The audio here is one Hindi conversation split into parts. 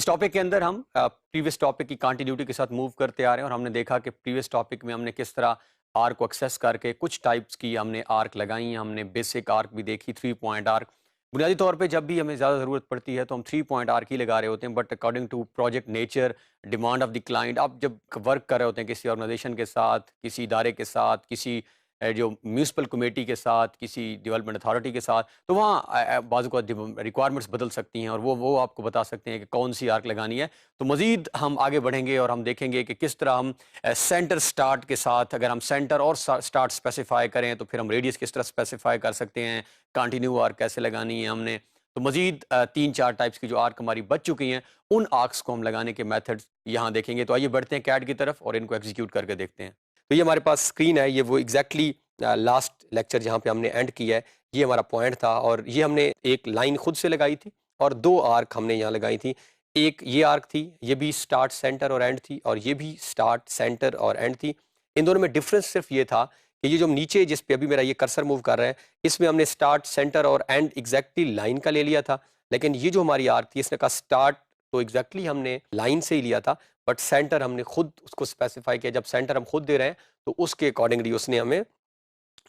टॉपिक के अंदर हम प्रीवियस टॉपिक की कंटिन्यूटी के साथ मूव करते आ रहे हैं और हमने देखा कि प्रीवियस टॉपिक में हमने किस तरह आर्क को एक्सेस करके कुछ टाइप्स की हमने आर्क लगाई हैं। हमने बेसिक आर्क भी देखी, 3 पॉइंट आर्क। बुनियादी तौर पे जब भी हमें ज़्यादा ज़रूरत पड़ती है तो हम 3 पॉइंट आर्क ही लगा रहे होते हैं, but according to project nature, demand of the client, आप जब वर्क कर रहे होते हैं किसी ऑर्गेनाइजेशन के साथ, किसी इदारे के साथ, किसी जो म्यूनसिपल कमेटी के साथ, किसी डेवलपमेंट अथॉरिटी के साथ, तो वहाँ बाज़ू का रिक्वायरमेंट्स बदल सकती हैं और वो आपको बता सकते हैं कि कौन सी आर्क लगानी है। तो मज़ीद हम आगे बढ़ेंगे और हम देखेंगे कि किस तरह हम सेंटर स्टार्ट के साथ, अगर हम सेंटर और स्टार्ट स्पेसिफाई करें तो फिर हम रेडियस किस तरह स्पेसिफाई कर सकते हैं, कंटिन्यू आर्क कैसे लगानी है हमने। तो मज़ीद 3-4 टाइप्स की जो आर्क हमारी बच चुकी हैं, उन आर्क्स को हम लगाने के मेथड्स यहाँ देखेंगे। तो आइए बढ़ते हैं कैड की तरफ और इनको एग्जीक्यूट करके देखते हैं। तो ये हमारे पास स्क्रीन है, ये वो एग्जैक्टली लास्ट लेक्चर जहाँ पे हमने एंड किया है, ये हमारा पॉइंट था और ये हमने एक लाइन खुद से लगाई थी और 2 आर्क हमने यहाँ लगाई थी। एक ये आर्क थी, ये भी स्टार्ट, सेंटर और एंड थी, और ये भी स्टार्ट, सेंटर और एंड थी। इन दोनों में डिफरेंस सिर्फ ये था कि ये जो नीचे जिस पे अभी मेरा ये कर्सर मूव कर रहा है, इसमें हमने स्टार्ट, सेंटर और एंड एग्जैक्टली लाइन का ले लिया था। लेकिन ये जो हमारी आर्क थी, इसने कहा स्टार्ट तो एग्जैक्टली हमने लाइन से ही लिया था, बट सेंटर हमने खुद उसको स्पेसिफाई किया। जब सेंटर हम खुद दे रहे हैं तो उसके अकॉर्डिंगली उसने हमें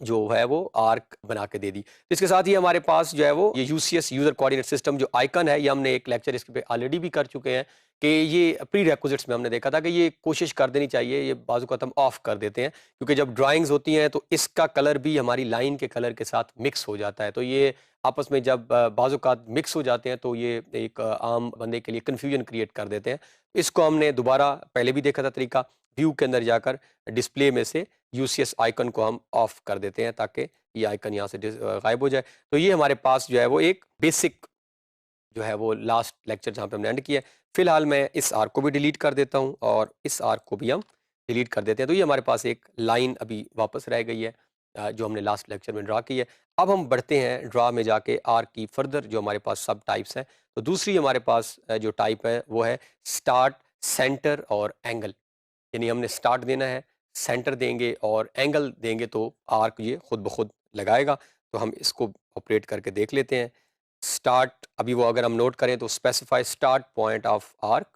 जो है वो आर्क बना के दे दी। तो इसके साथ ही हमारे पास जो है वो ये यूसीएस यूजर कोऑर्डिनेट सिस्टम जो आइकन है, ये हमने एक लेक्चर इसके पे ऑलरेडी भी कर चुके हैं कि ये प्री रिक्विजिट्स में हमने देखा था कि ये कोशिश कर देनी चाहिए, ये बाजू का हम ऑफ कर देते हैं क्योंकि जब ड्राइंग्स होती हैं तो इसका कलर भी हमारी लाइन के कलर के साथ मिक्स हो जाता है। तो ये आपस में जब बाजू का मिक्स हो जाते हैं तो ये एक आम बंदे के लिए कन्फ्यूजन क्रिएट कर देते हैं। इसको हमने दोबारा पहले भी देखा था तरीका, व्यू के अंदर जाकर डिस्प्ले में से यूसीएस आइकन को हम ऑफ कर देते हैं ताकि ये आइकन यहाँ से गायब हो जाए। तो ये हमारे पास जो है वो एक बेसिक जो है वो लास्ट लेक्चर जहाँ पे हमने एंड किया है। फिलहाल मैं इस आर्क को भी डिलीट कर देता हूँ और इस आर्क को भी हम डिलीट कर देते हैं। तो ये हमारे पास एक लाइन अभी वापस रह गई है जो हमने लास्ट लेक्चर में ड्रा की है। अब हम बढ़ते हैं ड्रा में जाके आर्क की फर्दर जो हमारे पास सब टाइप्स हैं। तो दूसरी हमारे पास जो टाइप है वो है स्टार्ट, सेंटर और एंगल। यानी हमने स्टार्ट देना है, सेंटर देंगे और एंगल देंगे तो आर्क ये खुद ब खुद लगाएगा। तो हम इसको ऑपरेट करके देख लेते हैं। स्टार्ट, अभी वो अगर हम नोट करें तो specify start point of arc,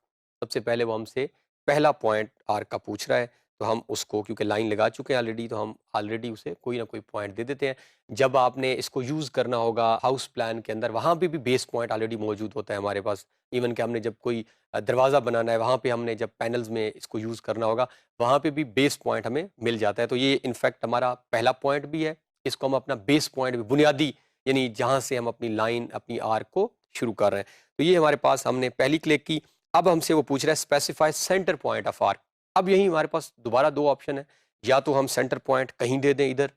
सबसे पहले वो हमसे पहला पॉइंट आर्क का पूछ रहा है। तो हम उसको क्योंकि लाइन लगा चुके हैं ऑलरेडी, तो हम ऑलरेडी उसे कोई ना कोई पॉइंट दे देते हैं। जब आपने इसको यूज़ करना होगा हाउस प्लान के अंदर, वहाँ पे भी बेस पॉइंट ऑलरेडी मौजूद होता है हमारे पास। इवन कि हमने जब कोई दरवाज़ा बनाना है, वहाँ पे हमने जब पैनल्स में इसको यूज़ करना होगा, वहाँ पे भी बेस पॉइंट हमें मिल जाता है। तो ये इनफैक्ट हमारा पहला पॉइंट भी है। इसको हम अपना बेस पॉइंट भी, बुनियादी यानी जहाँ से हम अपनी लाइन, अपनी आर्क को शुरू कर रहे हैं। तो ये हमारे पास हमने पहली क्लिक की। अब हमसे वो पूछ रहा है specify centre point of arc. अब यही हमारे पास दोबारा 2 ऑप्शन है, या तो हम सेंटर पॉइंट कहीं दे दें इधर,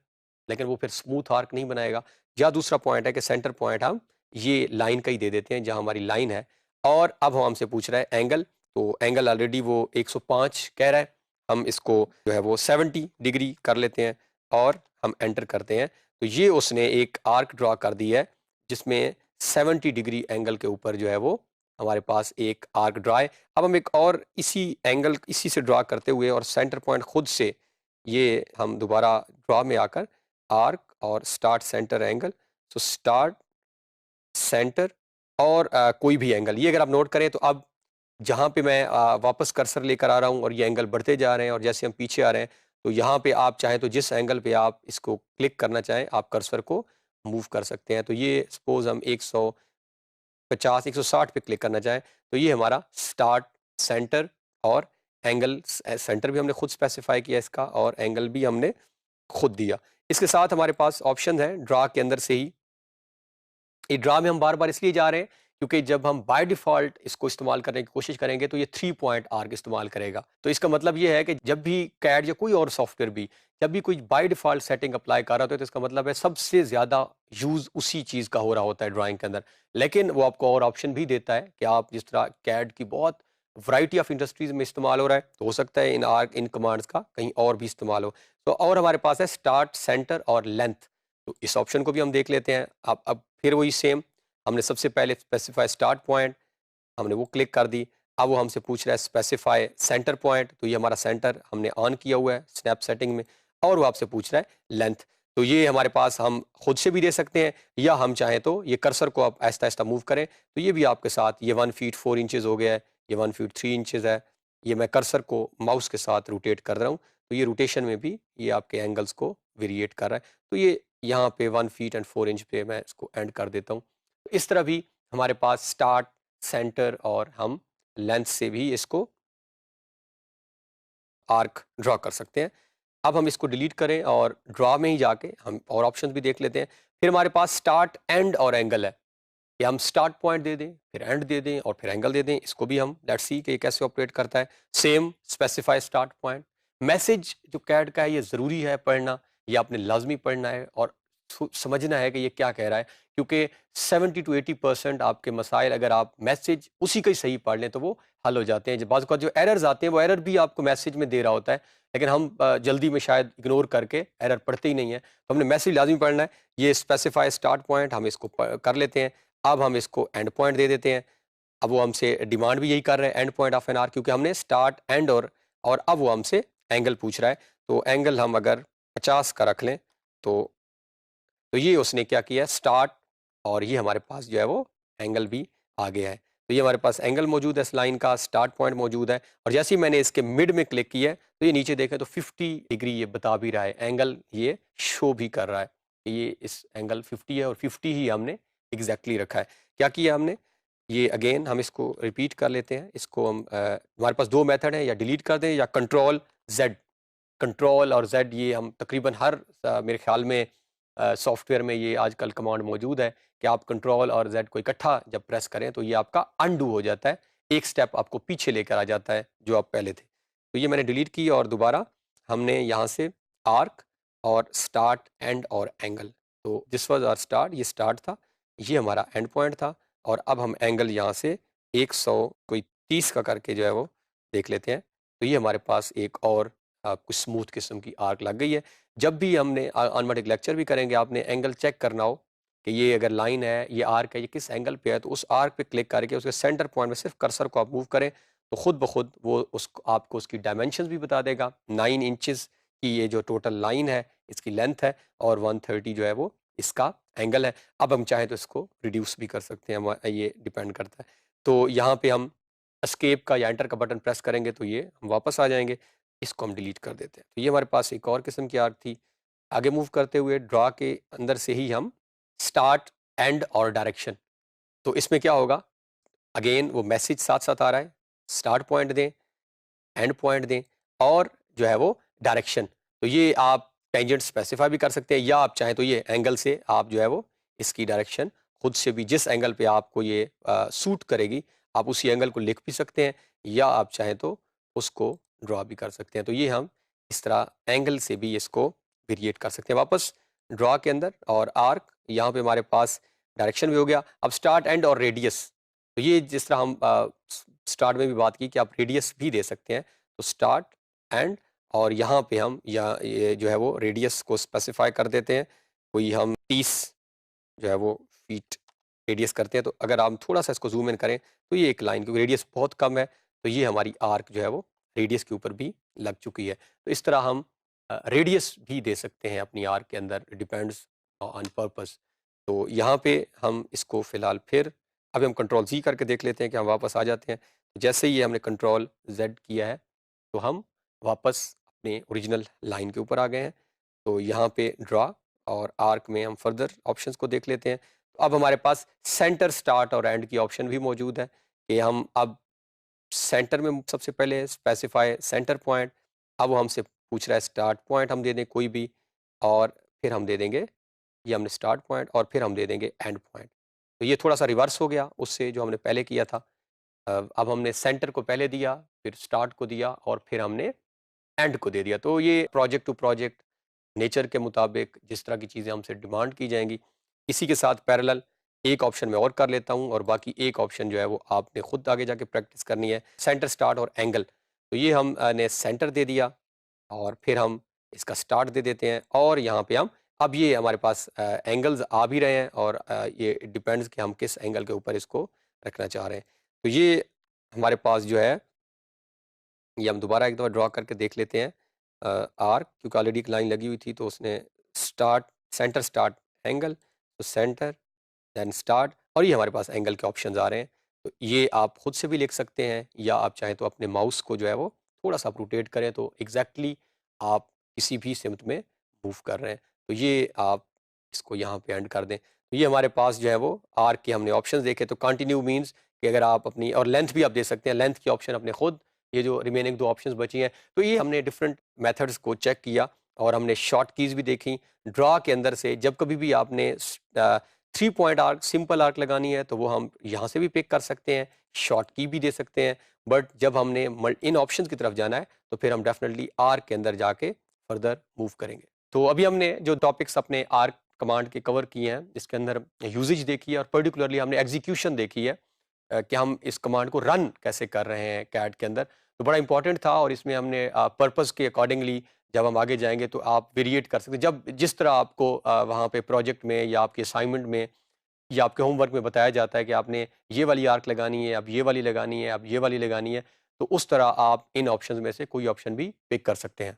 लेकिन वो फिर स्मूथ आर्क नहीं बनाएगा, या दूसरा पॉइंट है कि सेंटर पॉइंट हम ये लाइन का ही दे देते हैं जहाँ हमारी लाइन है। और अब वो हमसे पूछ रहा है एंगल। तो एंगल ऑलरेडी वो 105 कह रहा है, हम इसको जो है वो 70 डिग्री कर लेते हैं और हम एंटर करते हैं। तो ये उसने एक आर्क ड्रा कर दी है जिसमें 70 डिग्री एंगल के ऊपर जो है वो हमारे पास एक आर्क ड्रा है। अब हम एक और इसी एंगल, इसी से ड्रा करते हुए और सेंटर पॉइंट खुद से, ये हम दोबारा ड्रा में आकर आर्क और start, centre, angle. So start, centre और कोई भी एंगल, ये अगर आप नोट करें तो अब जहाँ पे मैं वापस कर्सर लेकर आ रहा हूँ और ये एंगल बढ़ते जा रहे हैं और जैसे हम पीछे आ रहे हैं, तो यहाँ पे आप चाहें तो जिस एंगल पे आप इसको क्लिक करना चाहें, आप कर्सर को मूव कर सकते हैं। तो ये सपोज हम 150, 160 पे क्लिक करना चाहें, तो ये हमारा स्टार्ट, सेंटर और एंगल, सेंटर भी हमने खुद स्पेसिफाई किया इसका और एंगल भी हमने खुद दिया। इसके साथ हमारे पास ऑप्शन है ड्रा के अंदर से ही। ये ड्रा में हम बार बार इसलिए जा रहे हैं क्योंकि जब हम बाय डिफ़ॉल्ट इसको इस्तेमाल करने की कोशिश करेंगे तो ये 3 पॉइंट आर्क इस्तेमाल करेगा। तो इसका मतलब ये है कि जब भी कैड या कोई और सॉफ्टवेयर भी जब भी कोई बाय डिफ़ॉल्ट सेटिंग अप्लाई कर रहा होता है, तो इसका मतलब है सबसे ज़्यादा यूज़ उसी चीज़ का हो रहा होता है ड्राइंग के अंदर। लेकिन वो आपको और ऑप्शन भी देता है कि आप जिस तरह कैड की बहुत वैरायटी ऑफ इंडस्ट्रीज़ में इस्तेमाल हो रहा है, तो हो सकता है इन आर्क, इन कमांड्स का कहीं और भी इस्तेमाल हो। तो और हमारे पास है स्टार्ट, सेंटर और लेंथ। तो इस ऑप्शन को भी हम देख लेते हैं। अब फिर वही सेम, हमने सबसे पहले स्पेसिफाई स्टार्ट पॉइंट, हमने वो क्लिक कर दी। अब वो हमसे पूछ रहा है स्पेसिफाई सेंटर पॉइंट, तो ये हमारा सेंटर हमने ऑन किया हुआ है स्नैप सेटिंग में। और वो आपसे पूछ रहा है लेंथ। तो ये हमारे पास हम खुद से भी दे सकते हैं या हम चाहें तो ये कर्सर को आप आहिस्ता आहिस्ता मूव करें तो ये भी आपके साथ ये 1 फीट 4 इंचेस हो गया है, ये 1 फीट 3 इंचेस है। ये मैं कर्सर को माउस के साथ रोटेट कर रहा हूँ, तो ये रोटेशन में भी ये आपके एंगल्स को वेरिएट कर रहा है। तो ये यहाँ पे 1 फीट एंड 4 इंच पे मैं इसको एंड कर देता हूँ। तो इस तरह भी हमारे पास स्टार्ट, सेंटर और हम लेंथ से भी इसको आर्क ड्रा कर सकते हैं। अब हम इसको डिलीट करें और ड्रा में ही जाके हम और ऑप्शंस भी देख लेते हैं। फिर हमारे पास स्टार्ट, एंड और एंगल है। कि हम स्टार्ट पॉइंट दे दें, फिर एंड दे दें और फिर एंगल दे दें। इसको भी हम लेट्स सी कि ये कैसे ऑपरेट करता है। Same specify start point. Message जो कैड का है ये ज़रूरी है पढ़ना, ये आपने लाज़मी पढ़ना है और समझना है कि ये क्या कह रहा है, क्योंकि 70 टू 80% आपके मसाइल अगर आप मैसेज उसी का ही सही पढ़ लें तो वो हल हो जाते हैं। बाज़ औक़ात जो एरर्स आते हैं वो एरर भी आपको मैसेज में दे रहा होता है, लेकिन हम जल्दी में शायद इग्नोर करके एरर पढ़ते ही नहीं है। तो हमने मैसेज लाज़मी पढ़ना है। ये स्पेसिफाई स्टार्ट पॉइंट हम इसको कर लेते हैं। अब हम इसको एंड पॉइंट दे देते हैं। अब वो हमसे डिमांड भी यही कर रहे हैं, and point of an arc, क्योंकि हमने स्टार्ट, एंड और अब वो हमसे एंगल पूछ रहा है। तो एंगल हम अगर 50 का रख लें तो ये उसने क्या किया है, स्टार्ट, और ये हमारे पास जो है वो एंगल भी आ गया है। तो ये हमारे पास एंगल मौजूद है इस लाइन का, स्टार्ट पॉइंट मौजूद है, और जैसे ही मैंने इसके मिड में क्लिक किया है तो ये नीचे देखें तो 50 डिग्री ये बता भी रहा है, एंगल ये शो भी कर रहा है कि ये इस एंगल 50 है और 50 ही हमने एग्जैक्टली रखा है। क्या किया हमने, ये अगेन हम इसको रिपीट कर लेते हैं। इसको हम हमारे पास दो मेथड है, या डिलीट कर दें या कंट्रोल जेड। कंट्रोल और जेड ये हम तकरीबन हर मेरे ख्याल में सॉफ्टवेयर में ये आजकल कमांड मौजूद है कि आप कंट्रोल और जेड को इकट्ठा जब प्रेस करें तो ये आपका अनडू हो जाता है, एक स्टेप आपको पीछे लेकर आ जाता है जो आप पहले थे। तो ये मैंने डिलीट की और दोबारा हमने यहाँ से आर्क और स्टार्ट, एंड और एंगल। तो दिस वाज आवर स्टार्ट, ये स्टार्ट था, ये हमारा एंड पॉइंट था, और अब हम एंगल यहाँ से 100 कोई 30 का करके जो है वो देख लेते हैं। तो ये हमारे पास एक और कुछ स्मूथ किस्म की आर्क लग गई है। जब भी हमने ऑनमेटिक लेक्चर भी करेंगे, आपने एंगल चेक करना हो कि ये अगर लाइन है, ये आर्क है, ये किस एंगल पे है, तो उस आर्क पे क्लिक करके उसके सेंटर पॉइंट में सिर्फ कर्सर को आप मूव करें तो खुद ब खुद वो आपको उसकी डायमेंशंस भी बता देगा। 9 इंचेस की ये जो टोटल लाइन है इसकी लेंथ है, और 130 जो है वो इसका एंगल है। अब हम चाहें तो इसको रिड्यूस भी कर सकते हैं, ये डिपेंड करता है। तो यहाँ पे हम एस्केप का या एंटर का बटन प्रेस करेंगे तो ये हम वापस आ जाएंगे। इसको हम डिलीट कर देते हैं। तो ये हमारे पास एक और किस्म की आर्क थी। आगे मूव करते हुए ड्रा के अंदर से ही हम स्टार्ट, एंड और डायरेक्शन। तो इसमें क्या होगा, अगेन वो मैसेज साथ साथ आ रहा है, स्टार्ट पॉइंट दें, एंड पॉइंट दें, और जो है वो डायरेक्शन। तो ये आप टेंजेंट स्पेसिफाई भी कर सकते हैं, या आप चाहें तो ये एंगल से आप जो है वो इसकी डायरेक्शन खुद से भी, जिस एंगल पे आपको ये सूट करेगी आप उसी एंगल को लिख भी सकते हैं, या आप चाहें तो उसको ड्रॉ भी कर सकते हैं। तो ये हम इस तरह एंगल से भी इसको वेरिएट कर सकते हैं। वापस ड्रॉ के अंदर और आर्क, यहाँ पे हमारे पास डायरेक्शन भी हो गया। अब स्टार्ट, एंड और रेडियस। तो ये जिस तरह हम स्टार्ट में भी बात की कि आप रेडियस भी दे सकते हैं, तो स्टार्ट, एंड, और यहाँ पे हम या ये जो है वो रेडियस को स्पेसिफाई कर देते हैं। कोई हम 30 जो है वो फीट रेडियस करते हैं। तो अगर आप थोड़ा सा इसको जूम इन करें तो ये एक लाइन, क्योंकि रेडियस बहुत कम है, तो ये हमारी आर्क जो है वो रेडियस के ऊपर भी लग चुकी है। तो इस तरह हम रेडियस भी दे सकते हैं अपनी आर्क के अंदर, डिपेंड्स ऑन पर्पस। तो यहाँ पे हम इसको फिलहाल फिर अभी हम कंट्रोल जी करके देख लेते हैं कि हम वापस आ जाते हैं। जैसे ही हमने कंट्रोल जेड किया है तो हम वापस अपने ओरिजिनल लाइन के ऊपर आ गए हैं। तो यहाँ पे ड्रा और आर्क में हम फर्दर ऑप्शंस को देख लेते हैं। तो अब हमारे पास सेंटर, स्टार्ट और एंड की ऑप्शन भी मौजूद है कि हम अब सेंटर में सबसे पहले स्पेसिफाई सेंटर पॉइंट। अब वो हमसे पूछ रहा है स्टार्ट पॉइंट हम दे दें कोई भी, और फिर हम दे देंगे, ये हमने स्टार्ट पॉइंट, और फिर हम दे देंगे एंड पॉइंट। तो ये थोड़ा सा रिवर्स हो गया उससे जो हमने पहले किया था। अब हमने सेंटर को पहले दिया, फिर स्टार्ट को दिया, और फिर हमने एंड को दे दिया। तो ये प्रोजेक्ट टू प्रोजेक्ट नेचर के मुताबिक जिस तरह की चीज़ें हमसे डिमांड की जाएंगी, इसी के साथ पैरेलल एक ऑप्शन मैं और कर लेता हूँ, और बाकी एक ऑप्शन जो है वो आपने खुद आगे जाके प्रैक्टिस करनी है, सेंटर, स्टार्ट और एंगल। तो ये हमने सेंटर दे दिया, और फिर हम इसका स्टार्ट दे देते हैं, और यहाँ पे हम अब ये हमारे पास एंगल्स आ भी रहे हैं, और ये डिपेंड्स कि हम किस एंगल के ऊपर इसको रखना चाह रहे हैं। तो ये हमारे पास जो है, ये हम दोबारा एक दफ़ा ड्रा करके देख लेते हैं। आर्क, क्योंकि ऑलरेडी एक लाइन लगी हुई थी तो उसने स्टार्ट, सेंटर, स्टार्ट, एंगल, तो सेंटर देन स्टार्ट, और ये हमारे पास एंगल के ऑप्शंस आ रहे हैं। तो ये आप खुद से भी लिख सकते हैं या आप चाहें तो अपने माउस को जो है वो थोड़ा-सा आप रोटेट करें तो एग्ज़ैक्टली आप किसी भी सिमत में मूव कर रहे हैं। तो ये आप इसको यहाँ पे एंड कर दें। तो ये हमारे पास जो है वो आर्क के हमने ऑप्शंस देखे तो कंटिन्यू मीन्स कि अगर आप अपनी और लेंथ भी आप दे सकते हैं, लेंथ की ऑप्शन अपने खुद, ये जो रिमेनिंग 2 ऑप्शंस बची हैं। तो ये हमने डिफरेंट मेथड्स को चेक किया और हमने शॉर्ट कीज़ भी देखी। ड्रा के अंदर से जब कभी भी आपने 3 पॉइंट आर्क, सिंपल आर्क लगानी है तो वो हम यहाँ से भी पिक कर सकते हैं, शॉर्ट की भी दे सकते हैं। बट जब हमने इन ऑप्शंस की तरफ जाना है तो फिर हम डेफिनेटली आर्क के अंदर जाके फर्दर मूव करेंगे। तो अभी हमने जो टॉपिक्स अपने आर्क कमांड के कवर किए हैं, इसके अंदर यूसेज देखी है और पर्टिकुलरली हमने एग्जीक्यूशन देखी है कि हम इस कमांड को रन कैसे कर रहे हैं कैट के अंदर। तो बड़ा इंपॉर्टेंट था और इसमें हमने पर्पस के अकॉर्डिंगली जब हम आगे जाएँगे तो आप वेरिएट कर सकते हैं। जब जिस तरह आपको वहाँ पे प्रोजेक्ट में या आपके असाइनमेंट में या आपके होमवर्क में बताया जाता है कि आपने ये वाली आर्क लगानी है, अब ये वाली लगानी है, अब ये वाली लगानी है, तो उस तरह आप इन ऑप्शंस में से कोई ऑप्शन भी पिक कर सकते हैं।